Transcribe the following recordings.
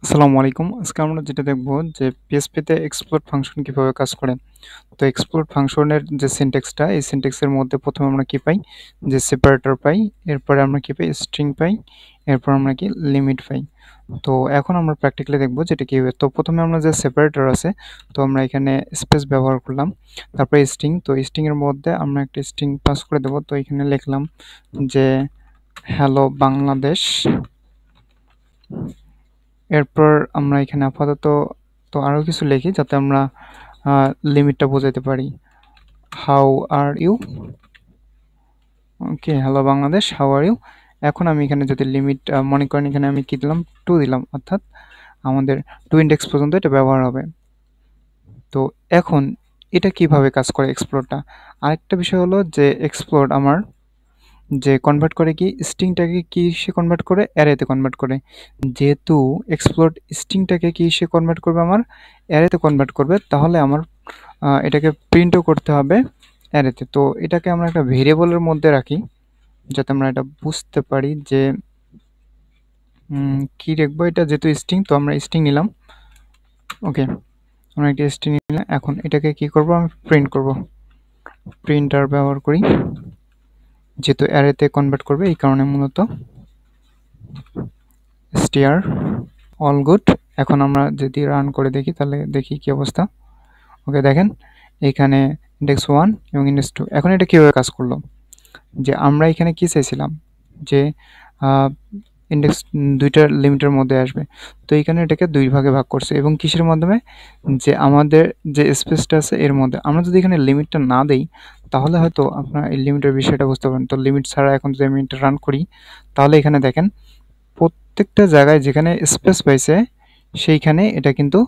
আসসালামু আলাইকুম। আজকে আমরা যেটা দেখব যে PHP তে এক্সপ্লোর ফাংশন কিভাবে কাজ করে। তো এক্সপ্লোর ফাংশনের যে সিনট্যাক্সটা, এই সিনট্যাক্সের মধ্যে ১ম এ আমরা কি পাই? যে সেপারেটর পাই, এরপরে আমরা কি পাই? স্ট্রিং পাই, এরপর আমরা কি? লিমিট পাই। তো এখন আমরা প্র্যাকটিক্যালি দেখব যে এটা কিভাবে। তো ১ম এ আমরা যে সেপারেটর আছে, তো আমরা এখানে স্পেস ব্যবহার করলাম। তারপরে স্ট্রিং, তো স্ট্রিং এর মধ্যে আমরা একটা স্ট্রিং পাস করে দেব। তো এখানে লিখলাম যে হ্যালো বাংলাদেশ। এরপর আমরা এখানে আপাতত আরো কিছু লিখি যাতে আমরা লিমিটটা বোঝাতে পারি। How are you? Okay, hello Bangladesh, how are you? এখন আমি এখানে যদি লিমিট মনে করেন, এখানে আমি কি দিলাম? 2 দিলাম, অর্থাৎ আমাদের 2 ইনডেক্স পর্যন্ত এটা ব্যবহার হবে। তো এখন এটা কিভাবে কাজ করে এক্সপ্লোরটা? আরেকটা বিষয় হলো যে এক্সপ্লোর আমার যে কনভার্ট করে কি স্ট্রিংটাকে কিসে কনভার্ট করে? অ্যারেতে কনভার্ট করে। যেহেতু এক্সপ্লোর স্ট্রিংটাকে কিসে কনভার্ট করবে? আমার অ্যারেতে কনভার্ট করবে, তাহলে আমার এটাকে প্রিন্টও করতে হবে অ্যারেতে। তো এটাকে আমরা একটা ভেরিয়েবলের মধ্যে রাখি যাতে আমরা এটা বুঝতে পারি যে কি লিখবো। এটা যেহেতু স্ট্রিং, তো আমরা স্ট্রিং নিলাম। ওকে, আমরা একটা স্ট্রিং নিলাম। এখন এটাকে কি করব? আমি প্রিন্ট করব। প্রিন্টার ব্যবহার করি, যেহেতু অ্যারেতে কনভার্ট করবে এই কারণে মূলত str অল গুড। এখন আমরা যদি রান করে দেখি তাহলে দেখি কি অবস্থা। ওকে, দেখেন এখানে ইন্ডেক্স 1 এবং ইন্ডেক্স 2। এখন এটা কিভাবে কাজ করলো? যে আমরা এখানে কি চাইছিলাম যে ইন্ডেক্স দুইটার লিমিটের মধ্যে আসবে, তো এখানে এটাকে দুই ভাগে ভাগ করছে এবং কিসের মাধ্যমে? যে আমাদের যে স্পেসটা আছে এর মধ্যে। আমরা যদি এখানে লিমিটটা না দেই তাহলে হয়তো আপনার এই লিমিটের বিষয়টা বুঝতে পারেন। তো লিমিট ছাড়া এখন যদি আমি এটা রান করি তাহলে এখানে দেখেন প্রত্যেকটা জায়গায় যেখানে স্পেস পাইছে সেইখানে এটা কিন্তু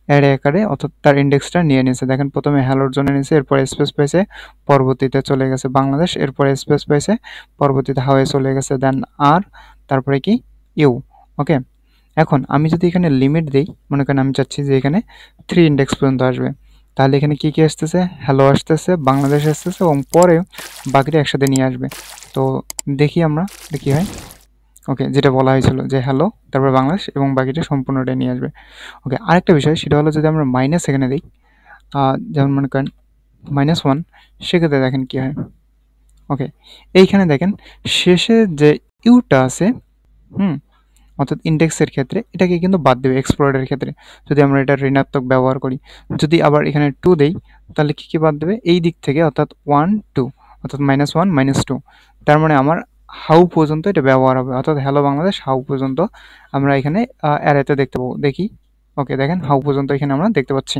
অ্যারে আকারে, অর্থাৎ তার ইন্ডেক্সটা নিয়ে নিয়েছে। দেখেন প্রথমে হ্যালোর জন্য নিয়েছে, এরপরে স্পেস পাইছে, পরবর্তীতে চলে গেছে বাংলাদেশ, এরপরে স্পেস পাইছে, পরবর্তীতে হাওয়ে চলে গেছে, দেন আর, তারপরে কি? ইউ। ওকে, এখন আমি যদি এখানে লিমিট দিই, মনে করেন আমি চাচ্ছি যে এখানে 3 ইন্ডেক্স পর্যন্ত আসবে, তাহলে এখানে কি কি আসতেছে? হ্যালো আসতেছে, বাংলাদেশ আসতেছে এবং পরে বাকিটা একসাথে নিয়ে আসবে। তো দেখি আমরা কি হয়। ওকে, যেটা বলা হয়েছিল যে হ্যালো, তারপর বাংলাদেশ এবং বাকিটা সম্পূর্ণটাই নিয়ে আসবে। ওকে, আরেকটা বিষয় সেটা হলো যদি আমরা মাইনাস এখানে দিই, যেমন মনে করেন -1, সেক্ষেত্রে দেখেন কি হয়। ওকে, এইখানে দেখেন শেষে যে ইউটা আছে, হুম, অর্থাৎ ইন্ডেক্সের ক্ষেত্রে এটাকে কিন্তু বাদ দেবে এক্সপ্লোরের ক্ষেত্রে, যদি আমরা এটা ঋণাত্মক ব্যবহার করি। যদি আবার এখানে 2 দেই তাহলে কি কি বাদ দেবে? এই দিক থেকে, অর্থাৎ 1 2, অর্থাৎ -1 -2। তার মানে আমার হাউ পর্যন্ত এটা ব্যবহার হবে, অর্থাৎ হ্যালো বাংলাদেশ হাউ পর্যন্ত আমরা এখানে অ্যারেতে দেখতে পাবো। দেখি, ওকে দেখেন হাউ পর্যন্ত এখানে আমরা দেখতে পাচ্ছি।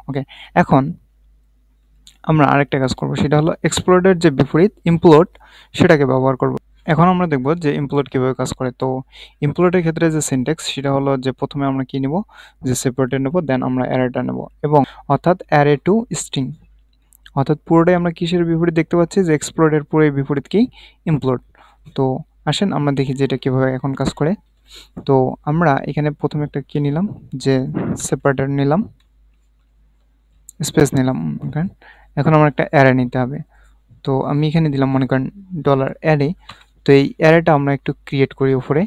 ওকে, এখন আমরা আরেকটা কাজ করব, সেটা হলো এক্সপ্লোরের যে বিপরীত ইমপ্লোড, সেটাকে ব্যবহার করব। এখন আমরা দেখব যে ইমপ্লোড কিভাবে কাজ করে। তো ইমপ্লোডের ক্ষেত্রে যে সিনট্যাক্স সেটা হলো যে প্রথমে আমরা কি নিব? যে সেপারেটর নেব, দেন আমরা অ্যারেটা নেব, এবং অর্থাৎ অ্যারে টু স্ট্রিং, অর্থাৎ পুরোটাই আমরা কিসের বিপরীত দেখতে পাচ্ছি? যে এক্সপ্লোরের পুরো বিপরীত কি? ইমপ্লোড। তো আসেন আমরা দেখি যে এটা কিভাবে এখন কাজ করে। তো আমরা এখানে প্রথমে একটা কি নিলাম? যে সেপারেটর নিলাম, স্পেস নিলাম। এখন আমার একটা অ্যারে নিতে হবে। তো আমি এখানে দিলাম মনে করেন $অ্যারে। তো এই অ্যারেটা আমরা একটু ক্রিয়েট করি উপরে,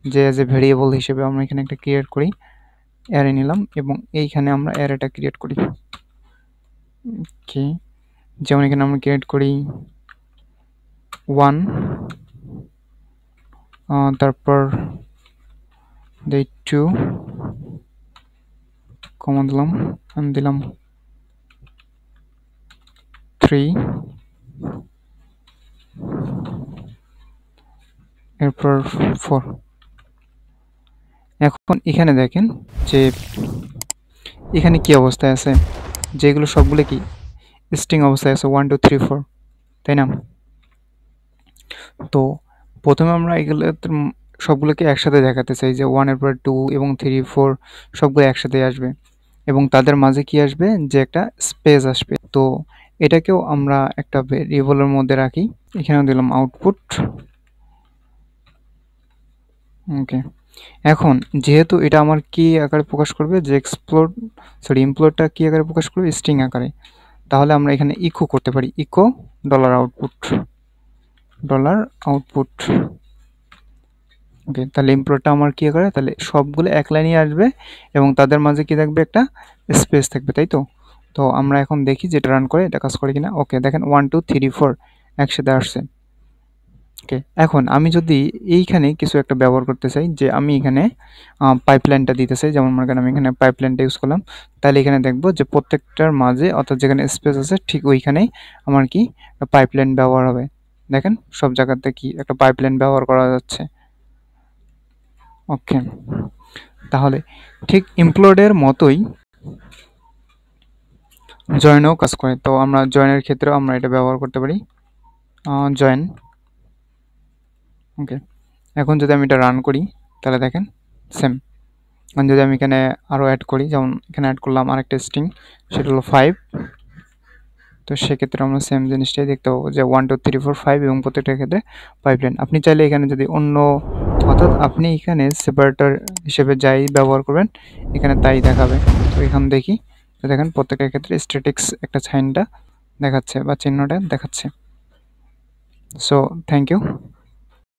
যে অ্যাজ এ ভেরিয়েবল হিসেবে আমরা এখানে একটা ক্রিয়েট করি, অ্যারে নিলাম এবং এইখানে আমরা অ্যারেটা ক্রিয়েট করি। ওকে, যেমন এখানে আমরা ক্রিয়েট করি 1, তারপর দেই 2, কমা দিলাম, আমি দিলাম 3, এরপর 4। এখন এখানে দেখেন যে এখানে কি অবস্থায় আছে, যেগুলো সবগুলো কি স্ট্রিং অবস্থায় আছে, 1 2 3 4, তাই না? তো প্রথমে আমরা এগুলো সবগুলোকে একসাথে দেখাতে চাই, যে 1 এর পরে 2 এবং 3 4 সবগুলো একসাথে আসবে এবং তাদের মাঝে কি আসবে? যে একটা স্পেস আসবে। তো এটাকেও আমরা একটা ভেরিয়েবলের মধ্যে রাখি, এখানেও দিলাম আউটপুট। ওকে, এখন যেহেতু এটা আমার কি আকারে প্রকাশ করবে? যে ইমপ্লোরটা কি আকারে প্রকাশ করবে? স্ট্রিং আকারে। তাহলে আমরা এখানে ইকো করতে পারি, ইকো $আউটপুট, $আউটপুট। ওকে, তাহলে ইম্পোর্টটা আমার কি করে, তাহলে সবগুলো এক লাইনে আসবে এবং তাদের মাঝে কি থাকবে, একটা স্পেস থাকবে, তাই তো। তো আমরা এখন দেখি যেটা রান করে এটা কাজ করে কিনা। ওকে, দেখেন 1 2 3 4 একসাথে আসছে। ওকে, এখন আমি যদি এইখানে কিছু একটা ব্যবহার করতে চাই, যে আমি এখানে পাইপলাইনটা দিতে চাই, যেমন মনে করেন আমি এখানে পাইপলাইনটা ইউজ করলাম, তাহলে এখানে দেখবো যে প্রত্যেকটার মাঝে অর্থাৎ যেখানে স্পেস আছে ঠিক ওইখানেই আমার কি পাইপলাইন ব্যবহার হবে। দেখেন সব জায়গাতে কি একটা পাইপলাইন ব্যবহার করা যাচ্ছে। ওকে, তাহলে ঠিক ইমপ্লোডের মতোই জয়েনও কাজ করে। তো আমরা জয়েনের ক্ষেত্রেও আমরা এটা ব্যবহার করতে পারি, জয়েন। ওকে, এখন যদি আমি এটা রান করি তাহলে দেখেন সেম। যদি আমি এখানে আরও অ্যাড করি, যেমন এখানে অ্যাড করলাম আরেকটা স্ট্রিং, সেটা হলো 5। তো সেক্ষেত্রে আমরা সেম জিনিসটাই দেখতে পাবো যে 1 2 3 4 5 এবং প্রত্যেকটার ক্ষেত্রে পাইপলাইন। আপনি চাইলে এখানে যদি অন্য, অর্থাৎ আপনি এখানে সেপারেটর হিসেবে যাই ব্যবহার করবেন এখানে তাই দেখাবে। তো এখানে দেখি, তো দেখেন প্রত্যেকের ক্ষেত্রে স্ট্যাটিক্স একটা সাইনটা দেখাচ্ছে বা চিহ্নটা দেখাচ্ছে। So thank you.